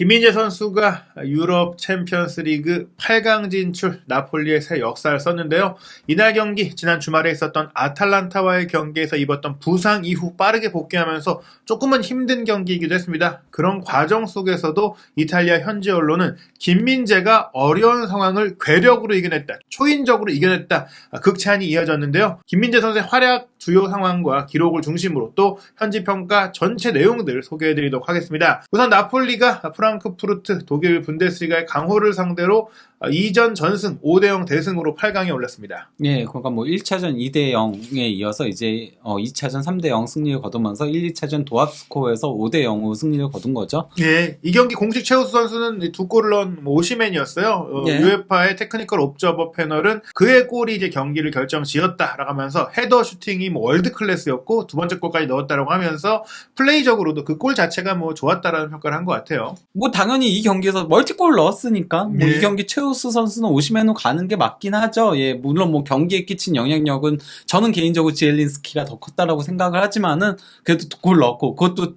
김민재 선수가 유럽 챔피언스 리그 8강 진출 나폴리의 새 역사를 썼는데요. 이날 경기 지난 주말에 있었던 아탈란타와의 경기에서 입었던 부상 이후 빠르게 복귀하면서 조금은 힘든 경기이기도 했습니다. 그런 과정 속에서도 이탈리아 현지 언론은 김민재가 어려운 상황을 괴력으로 이겨냈다, 초인적으로 이겨냈다, 극찬이 이어졌는데요. 김민재 선수의 활약 주요 상황과 기록을 중심으로 또 현지 평가 전체 내용들 소개해드리도록 하겠습니다. 우선 나폴리가 프랑크푸르트 독일 분데스리가의 강호를 상대로 2전 전승 5대0 대승으로 8강에 올랐습니다. 예, 그러니까 뭐 1차전 2대0에 이어서 이제 2차전 3대0 승리를 거두면서 1, 2차전 도합 스코어에서 5대0으로 승리를 거둔 거죠. 예, 이 경기 공식 최우수 선수는 두 골을 넣은 오시맨이었어요. 예. UEFA의 테크니컬 옵저버 패널은 그의 골이 이제 경기를 결정지었다라고 하면서 헤더 슈팅이 뭐 월드 클래스였고 두 번째 골까지 넣었다라고 하면서 플레이적으로도 그 골 자체가 뭐 좋았다라는 평가를 한 것 같아요. 뭐 당연히 이 경기에서 멀티골 넣었으니까 뭐 예. 이 경기 최우수 선수는 오시맨으로 가는 게 맞긴 하죠. 예, 물론 뭐 경기에 끼친 영향력은 저는 개인적으로 지엘린스키가 더 컸다라고 생각을 하지만은 그래도 골 넣었고 그것도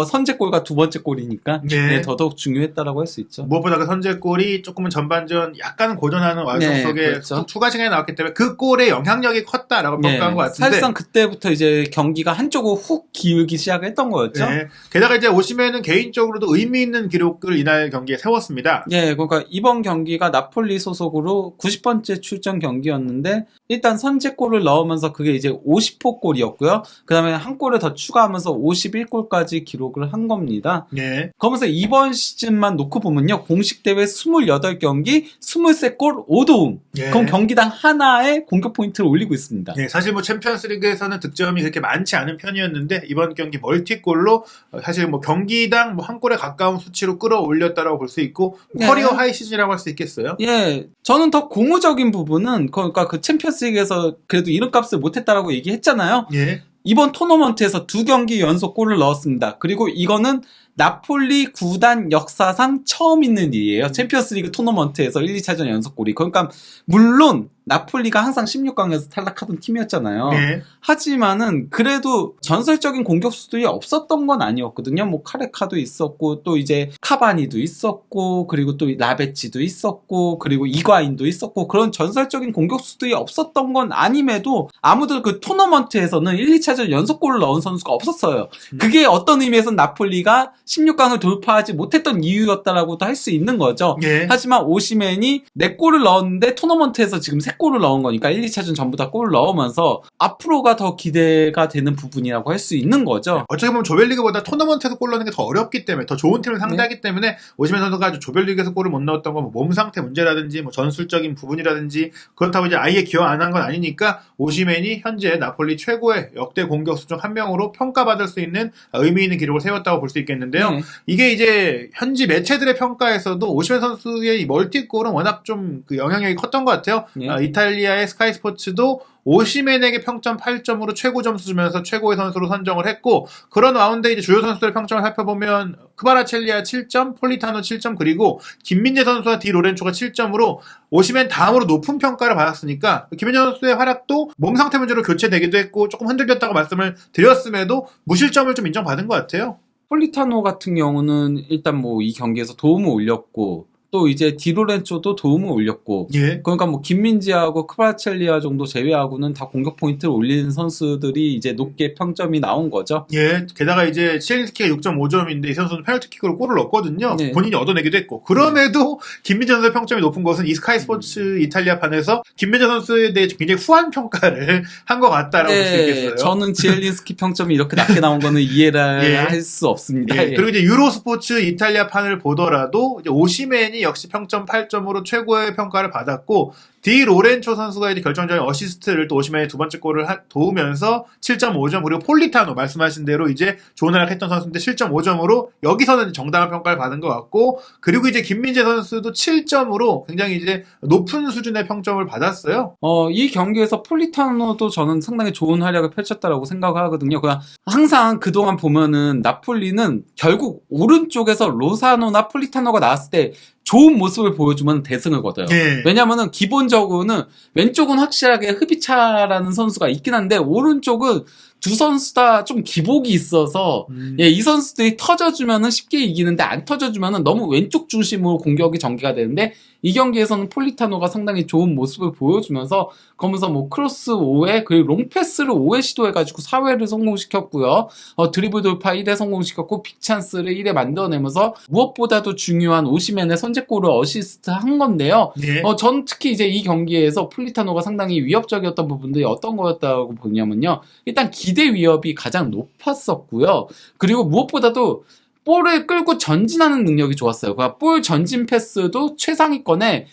선제골과 두 번째 골이니까 네. 더더욱 중요했다라고 할 수 있죠. 무엇보다 그 선제골이 조금은 전반전 약간 고전하는 와중 네, 속에 그렇죠. 추가 시간이 나왔기 때문에 그 골의 영향력이 컸다라고 평가한 것 같은데 사실상 그때부터 이제 경기가 한쪽으로 훅 기울기 시작했던 거였죠. 네. 게다가 이제 오시맨은 개인적으로도 의미 있는 기록을 이날 경기에 세웠습니다. 예, 그러니까 이번 경기가 나폴리 소속으로 90번째 출전 경기였는데 일단 선제골을 넣으면서 그게 이제 50호 골이었고요. 그 다음에 한 골을 더 추가하면서 51골까지 기록을 한 겁니다. 네. 그러면서 이번 시즌만 놓고 보면요. 공식 대회 28경기, 23골, 5도움. 예. 그럼 경기당 하나의 공격 포인트를 올리고 있습니다. 네, 사실 뭐 챔피언스리그에서는 득점이 그렇게 많지 않은 편이었는데 이번 경기 멀티골로 사실 뭐 경기당 뭐 한 골에 가까운 수치로 끌어올렸다라고 볼 수 있고 네. 커리어 하이 시즌이라고 할 수 있겠어요. 예, 저는 더 고무적인 부분은 그러니까 그 챔피언스리그에서 그래도 이름값을 못했다라고 얘기했잖아요. 예. 이번 토너먼트에서 2경기 연속 골을 넣었습니다. 그리고 이거는 나폴리 구단 역사상 처음 있는 일이에요. 챔피언스리그 토너먼트에서 1, 2차전 연속골이. 그러니까 물론 나폴리가 항상 16강에서 탈락하던 팀이었잖아요. 네. 하지만은 그래도 전설적인 공격수들이 없었던 건 아니었거든요. 뭐 카레카도 있었고 또 이제 카바니도 있었고 그리고 또 라베치도 있었고 그리고 이과인도 있었고 그런 전설적인 공격수들이 없었던 건 아님에도 아무도 그 토너먼트에서는 1, 2차전 연속골을 넣은 선수가 없었어요. 그게 어떤 의미에서는 나폴리가 16강을 돌파하지 못했던 이유였다라고도 할 수 있는 거죠. 예. 하지만 오시맨이 4골을 넣었는데 토너먼트에서 지금 3골을 넣은 거니까 1, 2차전 전부 다 골을 넣으면서 앞으로가 더 기대가 되는 부분이라고 할 수 있는 거죠. 어떻게 보면 조별리그보다 토너먼트에서 골 넣는 게 더 어렵기 때문에 더 좋은 팀을 상대하기 때문에 오시맨 선수가 아주 조별리그에서 골을 못 넣었던 건 몸 상태 문제라든지 뭐 전술적인 부분이라든지 그렇다고 이제 아예 기여 안 한 건 아니니까 오시맨이 현재 나폴리 최고의 역대 공격수 중 한 명으로 평가받을 수 있는 의미 있는 기록을 세웠다고 볼 수 있겠는데요. 네. 이게 이제 현지 매체들의 평가에서도 오시맨 선수의 이 멀티골은 워낙 좀 그 영향력이 컸던 것 같아요. 네. 이탈리아의 스카이 스포츠도 오시맨에게 평점 8점으로 최고 점수 주면서 최고의 선수로 선정을 했고 그런 가운데 이제 주요 선수들의 평점을 살펴보면 크바라첼리아 7점, 폴리타노 7점 그리고 김민재 선수와 디 로렌초가 7점으로 오시맨 다음으로 높은 평가를 받았으니까 김민재 선수의 활약도 몸 상태 문제로 교체되기도 했고 조금 흔들렸다고 말씀을 드렸음에도 무실점을 좀 인정받은 것 같아요. 폴리타노 같은 경우는 일단 뭐 이 경기에서 도움을 올렸고 또 이제 디로렌초도 도움을 올렸고 예. 그러니까 뭐 김민지하고 크바라첼리아 정도 제외하고는 다 공격 포인트를 올리는 선수들이 이제 높게 평점이 나온 거죠. 예, 게다가 이제 시엘린스키가 6.5점인데 이 선수는 페널티킥으로 골을 넣었거든요. 네. 본인이 얻어내기도 했고 그럼에도 김민재 선수의 평점이 높은 것은 이 스카이 스포츠 이탈리아판에서 김민재 선수에 대해 굉장히 후한 평가를 한 것 같다라고 볼 수 있겠어요. 저는 지엘린스키 평점이 이렇게 낮게 나온 거는 이해를 예. 할 수 없습니다. 예, 예. 그리고 이제 유로스포츠 이탈리아판을 보더라도 이제 오시맨이 역시 평점 8점으로 최고의 평가를 받았고 디 로렌초 선수가 이제 결정적인 어시스트를 또 오시맨의 두 번째 골을 도우면서 7.5점 그리고 폴리타노 말씀하신 대로 이제 좋은 활약했던 선수인데 7.5점으로 여기서는 정당한 평가를 받은 것 같고 그리고 이제 김민재 선수도 7점으로 굉장히 이제 높은 수준의 평점을 받았어요. 이 경기에서 폴리타노도 저는 상당히 좋은 활약을 펼쳤다라고 생각하거든요. 그냥 항상 그동안 보면은 나폴리는 결국 오른쪽에서 로사노나 폴리타노가 나왔을 때 좋은 모습을 보여주면 대승을 거둬요. 예. 왜냐면은 기본적으로는 왼쪽은 확실하게 흡이차라는 선수가 있긴 한데 오른쪽은 두 선수 다 좀 기복이 있어서 예, 이 선수들이 터져주면은 쉽게 이기는데 안 터져주면은 너무 왼쪽 중심으로 공격이 전개가 되는데 이 경기에서는 폴리타노가 상당히 좋은 모습을 보여주면서 그러면서 뭐 크로스 5회 그리고 롱패스를 5회 시도해가지고 4회를 성공시켰고요. 드리블 돌파 1회 성공시켰고 빅찬스를 1회 만들어내면서 무엇보다도 중요한 오시멘의 선제골을 어시스트 한 건데요. 네. 전 특히 이제 이 경기에서 폴리타노가 상당히 위협적이었던 부분들이 어떤 거였다고 보냐면요. 일단 기대 위협이 가장 높았었고요. 그리고 무엇보다도 볼을 끌고 전진하는 능력이 좋았어요. 그러니까 볼 전진 패스도 최상위권에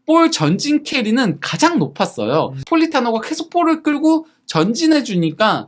볼 전진 캐리는 가장 높았어요. 폴리타노가 계속 볼을 끌고 전진해주니까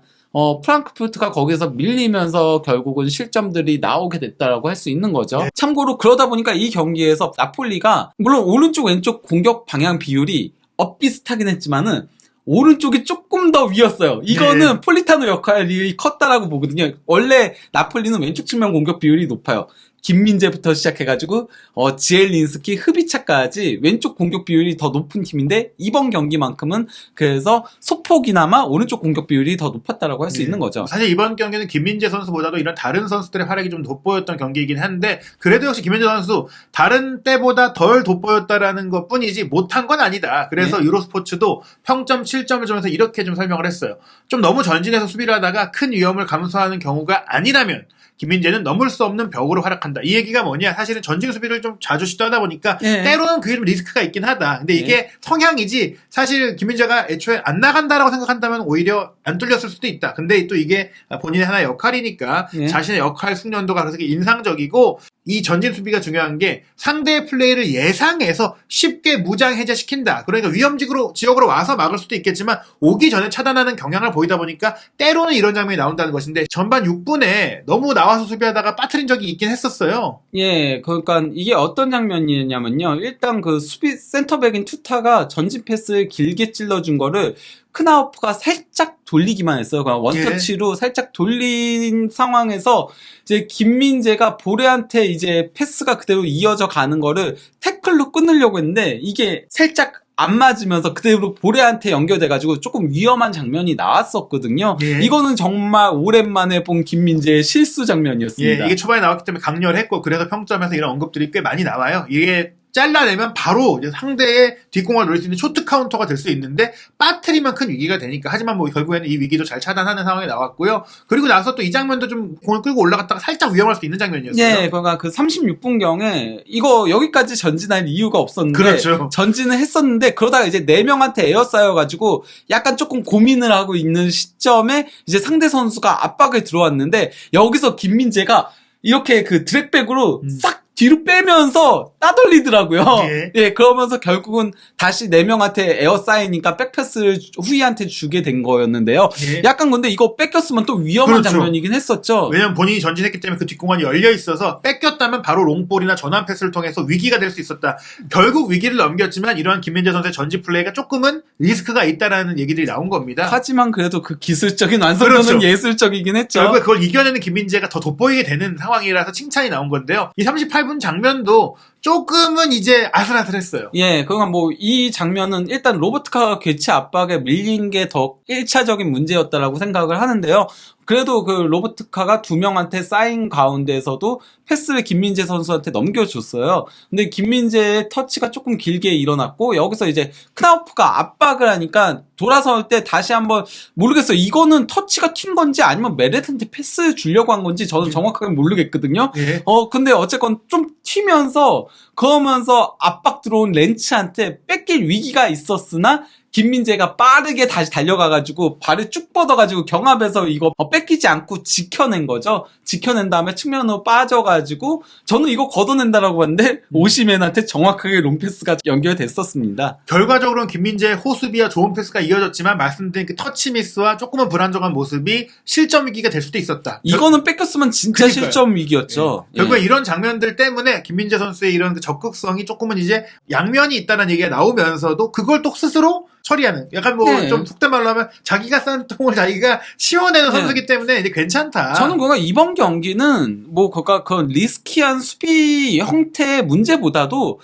프랑크푸르트가 거기서 밀리면서 결국은 실점들이 나오게 됐다라고 할 수 있는 거죠. 네. 참고로 그러다 보니까 이 경기에서 나폴리가 물론 오른쪽 왼쪽 공격 방향 비율이 엇비슷하긴 했지만은 오른쪽이 조금 더 위였어요. 이거는 네. 폴리타노 역할이 컸다라고 보거든요. 원래 나폴리는 왼쪽 측면 공격 비율이 높아요. 김민재부터 시작해가지고 지엘린스키, 흐비차까지 왼쪽 공격 비율이 더 높은 팀인데 이번 경기만큼은 그래서 소폭이나마 오른쪽 공격 비율이 더 높았다라고 할 수 있는 거죠. 사실 이번 경기는 김민재 선수보다도 이런 다른 선수들의 활약이 좀 돋보였던 경기이긴 한데 그래도 역시 김민재 선수 다른 때보다 덜 돋보였다라는 것 뿐이지 못한 건 아니다. 그래서 네. 유로스포츠도 평점 7점을 주면서 이렇게 좀 설명을 했어요. 좀 너무 전진해서 수비를 하다가 큰 위험을 감수하는 경우가 아니라면 김민재는 넘을 수 없는 벽으로 활약한다. 이 얘기가 뭐냐? 사실은 전진 수비를 좀 자주 시도하다 보니까 네. 때로는 그게 좀 리스크가 있긴 하다. 근데 이게 성향이지 사실 김민재가 애초에 안 나간다라고 생각한다면 오히려 안 뚫렸을 수도 있다. 근데 또 이게 본인의 하나의 역할이니까 네. 자신의 역할 숙련도가 그래서 인상적이고 이 전진 수비가 중요한 게 상대의 플레이를 예상해서 쉽게 무장 해제시킨다. 그러니까 위험지구로 지역으로 와서 막을 수도 있겠지만 오기 전에 차단하는 경향을 보이다 보니까 때로는 이런 장면이 나온다는 것인데 전반 6분에 너무 나와서 수비하다가 빠뜨린 적이 있긴 했었어요. 예, 그러니까 이게 어떤 장면이냐면요. 일단 그 수비 센터백인 투타가 전진 패스를 길게 찔러준 거를 크나우프가 살짝 돌리기만 했어요. 그냥 원터치로 살짝 돌린 상황에서 이제 김민재가 보레한테 이제 패스가 그대로 이어져 가는 거를 태클로 끊으려고 했는데 이게 살짝 안 맞으면서 그대로 보레한테 연결돼가지고 조금 위험한 장면이 나왔었거든요. 예. 이거는 정말 오랜만에 본 김민재의 실수 장면이었습니다. 예, 이게 초반에 나왔기 때문에 강렬했고 그래서 평점에서 이런 언급들이 꽤 많이 나와요. 이게 잘라내면 바로 이제 상대의 뒷공을 노릴 수 있는 쇼트 카운터가 될 수 있는데 빠뜨리면 큰 위기가 되니까 하지만 뭐 결국에는 이 위기도 잘 차단하는 상황이 나왔고요. 그리고 나서 또 이 장면도 좀 공을 끌고 올라갔다가 살짝 위험할 수 있는 장면이었어요. 예, 그러니까 그 36분경에 이거 여기까지 전진할 이유가 없었는데 그렇죠. 전진을 했었는데 그러다가 이제 4명한테 에어싸여가지고 약간 조금 고민을 하고 있는 시점에 이제 상대 선수가 압박을 들어왔는데 여기서 김민재가 이렇게 그 드랙백으로 싹 뒤로 빼면서 따돌리더라고요. 예. 예, 그러면서 결국은 다시 4명한테 에어싸이니까 백패스를 후이한테 주게 된 거였는데요. 예. 약간 근데 이거 뺏겼으면 또 위험한 그렇죠. 장면이긴 했었죠. 왜냐면 본인이 전진했기 때문에 그 뒷공간이 열려 있어서 뺏겼다면 바로 롱볼이나 전환 패스를 통해서 위기가 될 수 있었다. 결국 위기를 넘겼지만 이러한 김민재 선수의 전진 플레이가 조금은 리스크가 있다라는 얘기들이 나온 겁니다. 하지만 그래도 그 기술적인 완성도는 그렇죠. 예술적이긴 했죠. 결국에 그걸 이겨내는 김민재가 더 돋보이게 되는 상황이라서 칭찬이 나온 건데요. 이 38분 장면도 조금은 이제 아슬아슬했어요. 예, 그러니까 뭐 이 장면은 일단 로버트카가 교체 압박에 밀린 게 더 1차적인 문제였다라고 생각을 하는데요. 그래도 그 로버트카가 2명한테 쌓인 가운데에서도 패스를 김민재 선수한테 넘겨줬어요. 근데 김민재의 터치가 조금 길게 일어났고 여기서 이제 크나우프가 압박을 하니까 돌아설 때 다시 한번 모르겠어요. 이거는 터치가 튄 건지 아니면 메레트한테 패스 주려고 한 건지 저는 정확하게 모르겠거든요. 예. 근데 어쨌건 좀 튀면서 그러면서 압박 들어온 렌츠한테 뺏길 위기가 있었으나 김민재가 빠르게 다시 달려가가지고 발을 쭉 뻗어가지고 경합에서 이거 뺏기지 않고 지켜낸 거죠. 지켜낸 다음에 측면으로 빠져가지고 저는 이거 걷어낸다라고 봤는데 오시멘한테 정확하게 롱패스가 연결됐었습니다. 결과적으로는 김민재의 호수비와 좋은 패스가 이어졌지만 말씀드린 그 터치 미스와 조금은 불안정한 모습이 실점 위기가 될 수도 있었다. 이거는 뺏겼으면 진짜 그러니까요. 실점 위기였죠. 예. 결국에 이런 장면들 때문에 김민재 선수의 이런 그 적극성이 조금은 이제 양면이 있다는 얘기가 나오면서도 그걸 또 스스로 처리하는 약간 뭐 네. 좀 속된 말로 하면 자기가 싼 똥을 자기가 치워내는 네. 선수기 때문에 이제 괜찮다. 저는 그가 이번 경기는 뭐 그가 그 리스키한 수비 형태의 문제보다도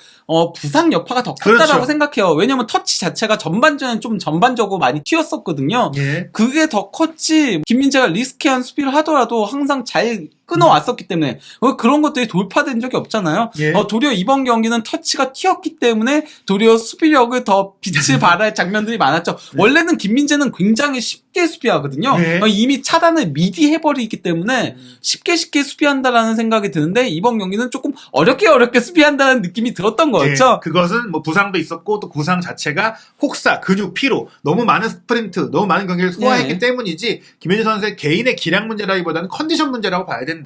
부상 여파가 더 컸다라고 그렇죠. 생각해요. 왜냐면 터치 자체가 전반전엔 좀 전반적으로 많이 튀었었거든요. 예. 그게 더 컸지. 김민재가 리스키한 수비를 하더라도 항상 잘 끊어왔었기 때문에 그런 것들이 돌파된 적이 없잖아요. 예. 도리어 이번 경기는 터치가 튀었기 때문에 도리어 수비력을 더 빛을 발할 장면들이 많았죠. 원래는 김민재는 굉장히 쉽게 수비하거든요. 네. 이미 차단을 미리 해버리기 때문에 쉽게 수비한다라는 생각이 드는데 이번 경기는 조금 어렵게 수비한다는 느낌이 들었던 거였죠. 예, 그것은 뭐 부상도 있었고 또 부상 자체가 혹사, 근육 피로, 너무 많은 스프린트, 너무 많은 경기를 소화했기 예. 때문이지 김민재 선수의 개인의 기량 문제라기보다는 컨디션 문제라고 봐야 된다.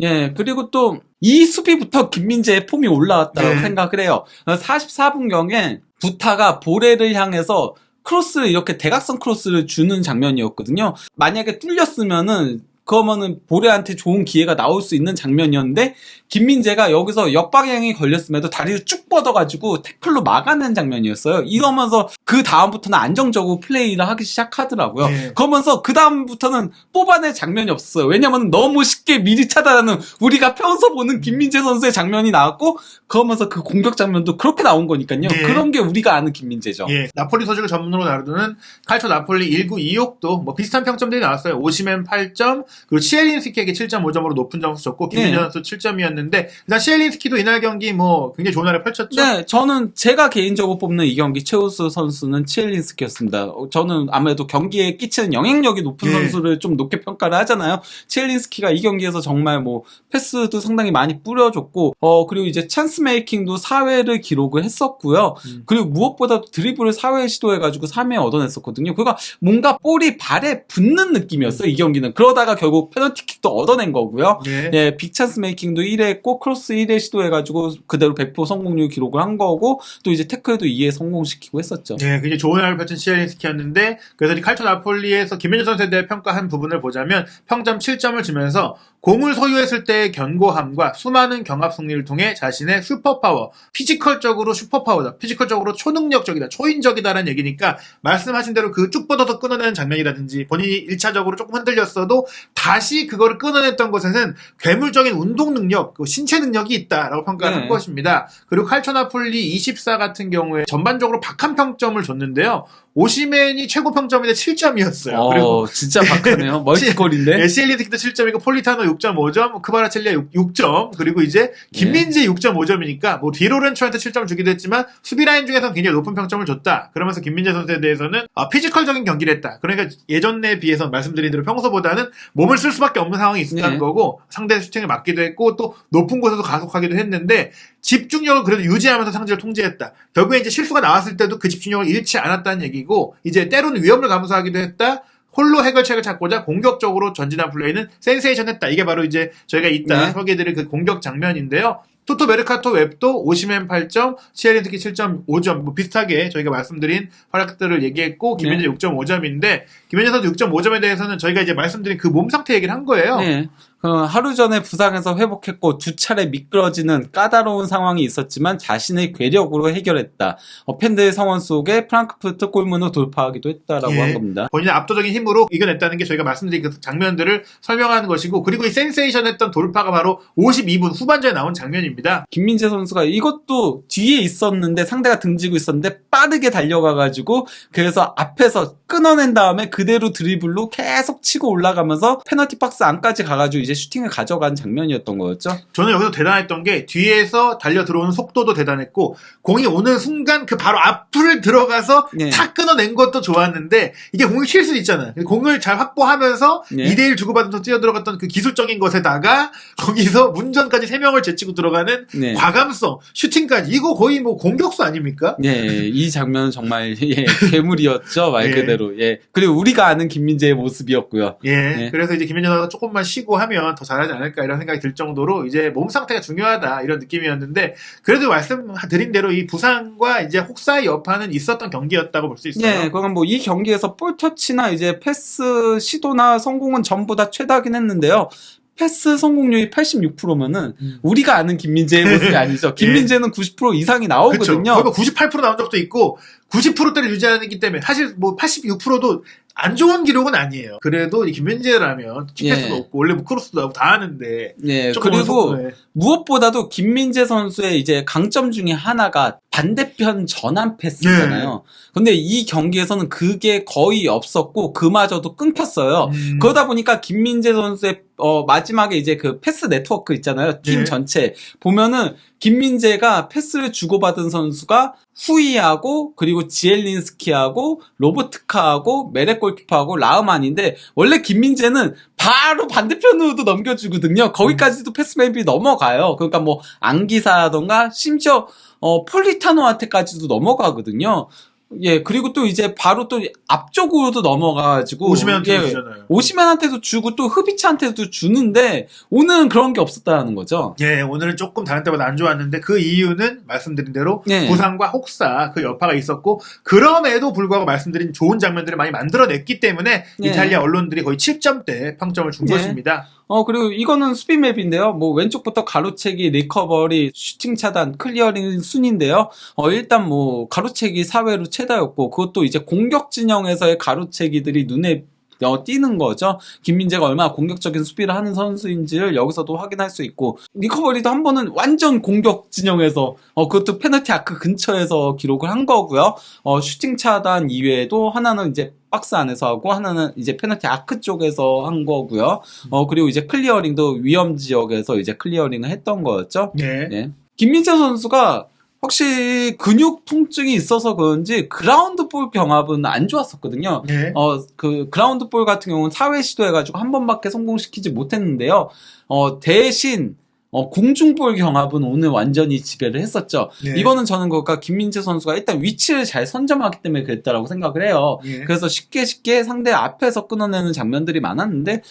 예, 그리고 또 이 수비부터 김민재의 폼이 올라왔다고 네. 생각을 해요. 44분경에 부타가 보레를 향해서 크로스를 이렇게 대각선 크로스를 주는 장면이었거든요. 만약에 뚫렸으면은 그러면은 보레한테 좋은 기회가 나올 수 있는 장면이었는데 김민재가 여기서 역방향이 걸렸음에도 다리를 쭉 뻗어가지고 태클로 막아낸 장면이었어요. 이러면서 그 다음부터는 안정적으로 플레이를 하기 시작하더라고요. 네. 그러면서 그 다음부터는 뽑아낼 장면이 없었어요. 왜냐면 너무 쉽게 미리 차단하는 우리가 평소 보는 김민재 선수의 장면이 나왔고 그러면서 그 공격 장면도 그렇게 나온 거니까요. 네. 그런 게 우리가 아는 김민재죠. 예, 나폴리 소식을 전문으로 다루는 칼초 나폴리 1926도 뭐 비슷한 평점들이 나왔어요. 오시멘 8점, 그리고 치엘린스키에게 7.5점으로 높은 점수 줬고 김민재 네. 선수 7점이었는데 일단 치엘린스키도 이날 경기 뭐 굉장히 좋은 날을 펼쳤죠. 네, 저는 제가 개인적으로 뽑는 이 경기 최우수 선수는 치엘린스키였습니다. 저는 아무래도 경기에 끼치는 영향력이 높은 예. 선수를 좀 높게 평가를 하잖아요. 치엘린스키가 이 경기에서 정말 뭐 패스도 상당히 많이 뿌려줬고, 그리고 이제 찬스 메이킹도 4회를 기록을 했었고요. 그리고 무엇보다 드리블을 4회 시도해가지고 3회 얻어냈었거든요. 그러니까 뭔가 볼이 발에 붙는 느낌이었어요, 이 경기는. 그러다가 결국 페널티킥도 얻어낸 거고요. 예. 예, 빅찬스 메이킹도 1회 했고 크로스 1회 시도해가지고 그대로 100% 성공률 기록을 한 거고 또 이제 태클도 2회 성공시키고 했었죠. 예, 굉장히 좋은 날을 펼친 치엘린스키였는데 그래서 이 칼초 나폴리에서 김민재 선수에 대해 평가한 부분을 보자면 평점 7점을 주면서 공을 소유했을 때의 견고함과 수많은 경합 승리를 통해 자신의 슈퍼파워, 피지컬적으로 슈퍼파워다, 피지컬적으로 초능력적이다, 초인적이다라는 얘기니까 말씀하신 대로 그 쭉 뻗어서 끊어내는 장면이라든지 본인이 1차적으로 조금 흔들렸어도 다시 그거를 끊어냈던 것에는 괴물적인 운동 능력, 그 신체 능력이 있다라고 평가를 한 것입니다. 그리고 칼초 나폴리 24 같은 경우에 전반적으로 박한 평점을 줬는데요. 오시멘이 최고 평점인데 7점이었어요. 그리고 진짜 박하네요. 멀티골인데. 시엘린스키도 7점이고 폴리타노 6.5점, 크바라첼리아 6점, 그리고 이제 김민재 6.5점이니까 뭐 디로렌초한테 7점 주기도 했지만 수비 라인 중에서는 굉장히 높은 평점을 줬다. 그러면서 김민재 선수에 대해서는 피지컬적인 경기를 했다. 그러니까 예전에 비해서 말씀드린 대로 평소보다는 몸을 쓸 수밖에 없는 상황이 있었다는 거고 상대 슈팅을 맞기도 했고 또 높은 곳에서 가속하기도 했는데 집중력을 그래도 유지하면서 상대를 통제했다. 결국에 이제 실수가 나왔을 때도 그 집중력을 잃지 않았다는 얘기고 이제 때로는 위험을 감수하기도 했다. 홀로 해결책을 찾고자 공격적으로 전진한 플레이는 센세이션했다. 이게 바로 이제 저희가 이따 소개해드릴 그 공격 장면인데요. 토토 메르카토 웹도 오시멘 8점, 치엘린스키 7.5점 뭐 비슷하게 저희가 말씀드린 활약들을 얘기했고 김민재 6.5점인데 김민재 선수 6.5점에 대해서는 저희가 이제 말씀드린 그 몸 상태 얘기를 한 거예요. 네. 하루 전에 부상에서 회복했고 두 차례 미끄러지는 까다로운 상황이 있었지만 자신의 괴력으로 해결했다. 팬들의 성원 속에 프랑크푸르트 골문으로 돌파하기도 했다라고 한 겁니다. 본인의 압도적인 힘으로 이겨냈다는 게 저희가 말씀드린 그 장면들을 설명하는 것이고 그리고 이 센세이션했던 돌파가 바로 52분 후반전에 나온 장면입니다. 김민재 선수가 이것도 뒤에 있었는데 상대가 등지고 있었는데 빠르게 달려가가지고 그래서 앞에서 끊어낸 다음에 그대로 드리블로 계속 치고 올라가면서 페널티 박스 안까지 가가지고 이제 슈팅을 가져간 장면이었던 거였죠. 저는 여기서 대단했던 게 뒤에서 달려 들어오는 속도도 대단했고 공이 오는 순간 그 바로 앞을 들어가서 탁 끊어낸 것도 좋았는데 이게 공이 칠 수 있잖아요. 공을 잘 확보하면서 2대1 주고받으면서 뛰어들어갔던 그 기술적인 것에다가 거기서 문전까지 3명을 제치고 들어가는 과감성, 슈팅까지 이거 거의 뭐 공격수 아닙니까? 이 장면은 정말 괴물이었죠. 말 그대로. 그리고 우리가 아는 김민재의 모습이었고요. 그래서 이제 김민재 선수가 조금만 쉬고 하면 더 잘하지 않을까 이런 생각이 들 정도로 이제 몸 상태가 중요하다 이런 느낌이었는데 그래도 말씀드린 대로 이 부상과 이제 혹사의 여파는 있었던 경기였다고 볼 수 있어요. 그건 뭐 이 경기에서 볼 터치나 이제 패스 시도나 성공은 전부 다 최다긴 했는데요. 패스 성공률이 86%면은 우리가 아는 김민재의 모습이 아니죠. 김민재는 90% 이상이 나오거든요. 그렇죠. 98% 나온 적도 있고 90%대를 유지하기 때문에 사실 뭐 86%도 안 좋은 기록은 아니에요. 그래도 이 김민재라면 키패스도 예. 없고 원래 뭐 크로스도 하고 다 하는데 예, 조금 그리고 어설프네. 무엇보다도 김민재 선수의 이제 강점 중에 하나가 반대편 전환 패스잖아요. 근데 이 경기에서는 그게 거의 없었고 그마저도 끊겼어요. 그러다 보니까 김민재 선수의 마지막에 이제 그 패스 네트워크 있잖아요. 팀 네. 전체 보면은 김민재가 패스를 주고받은 선수가 후이하고 그리고 지엘린스키하고 로보트카하고 메렉 골키퍼하고 라흐만인데 원래 김민재는 바로 반대편으로도 넘겨주거든요. 거기까지도 패스맵이 넘어가요. 그러니까 뭐 안기사라던가 심지어 폴리타노한테까지도 넘어가거든요. 예, 그리고 또 이제 바로 또 앞쪽으로도 넘어가가지고. 오시면한테 예, 주잖아요. 오시면한테도 주고 또 흐비차한테도 주는데 오늘은 그런 게 없었다는 거죠. 예, 오늘은 조금 다른 때보다 안 좋았는데 그 이유는 말씀드린 대로 예. 부상과 혹사 그 여파가 있었고 그럼에도 불구하고 말씀드린 좋은 장면들을 많이 만들어냈기 때문에 예. 이탈리아 언론들이 거의 7점대 평점을 준 예. 것입니다. 그리고 이거는 수비 맵인데요. 뭐 왼쪽부터 가로채기, 리커버리, 슈팅 차단, 클리어링 순인데요. 일단 뭐 가로채기 4회로 최다였고 그것도 이제 공격 진영에서의 가로채기들이 눈에 띄는 거죠. 김민재가 얼마나 공격적인 수비를 하는 선수인지를 여기서도 확인할 수 있고 리커버리도 한 번은 완전 공격 진영에서 그것도 페널티 아크 근처에서 기록을 한 거고요. 슈팅 차단 이외에도 하나는 이제 박스 안에서 하고 하나는 이제 페널티 아크 쪽에서 한 거고요. 그리고 이제 클리어링도 위험 지역에서 이제 클리어링을 했던 거였죠. 네. 네. 김민재 선수가 확실히 근육 통증이 있어서 그런지 그라운드 볼 경합은 안 좋았었거든요. 네. 그 그라운드 볼 같은 경우는 4회 시도해가지고 한 번밖에 성공시키지 못했는데요. 대신 공중볼 경합은 오늘 완전히 지배를 했었죠. 네. 이거는 저는 그러니까 김민재 선수가 일단 위치를 잘 선점하기 때문에 그랬다라고 생각을 해요. 예. 그래서 쉽게 상대 앞에서 끊어내는 장면들이 많았는데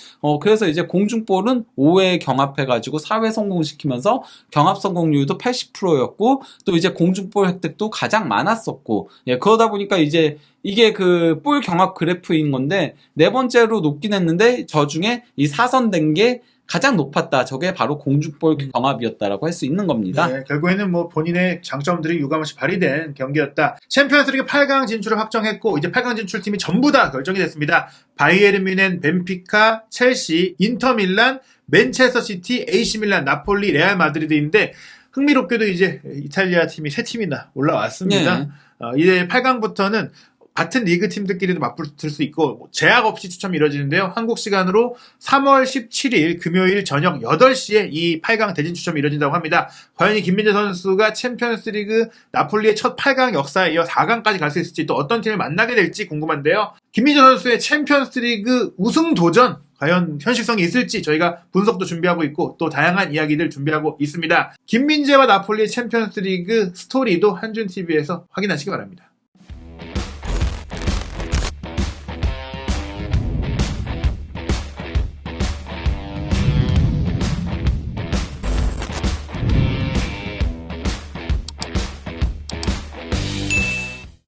그래서 이제 공중볼은 5회 경합해가지고 4회 성공시키면서 경합 성공률도 80%였고 또 이제 공중볼 획득도 가장 많았었고 그러다 보니까 이제 이게 그 볼 경합 그래프인 건데 네 번째로 높긴 했는데 저 중에 이 4선된 게 가장 높았다. 저게 바로 공중볼 경합이었다라고 할 수 있는 겁니다. 네, 결국에는 뭐 본인의 장점들이 유감없이 발휘된 경기였다. 챔피언스리그 8강 진출을 확정했고 이제 8강 진출팀이 전부 다 결정이 됐습니다. 바이에른 뮌헨, 벤피카, 첼시, 인터밀란, 맨체스터 시티, AC 밀란, 나폴리, 레알 마드리드인데 흥미롭게도 이제 이탈리아 팀이 3팀이나 올라왔습니다. 네. 이제 8강부터는 같은 리그 팀들끼리도 맞붙을 수 있고 제약 없이 추첨이 이루어지는데요. 한국 시간으로 3월 17일 금요일 저녁 8시에 이 8강 대진 추첨이 이루어진다고 합니다. 과연 이 김민재 선수가 챔피언스리그 나폴리의 첫 8강 역사에 이어 4강까지 갈 수 있을지 또 어떤 팀을 만나게 될지 궁금한데요. 김민재 선수의 챔피언스리그 우승 도전 과연 현실성이 있을지 저희가 분석도 준비하고 있고 또 다양한 이야기들 준비하고 있습니다. 김민재와 나폴리의 챔피언스리그 스토리도 한준TV에서 확인하시기 바랍니다.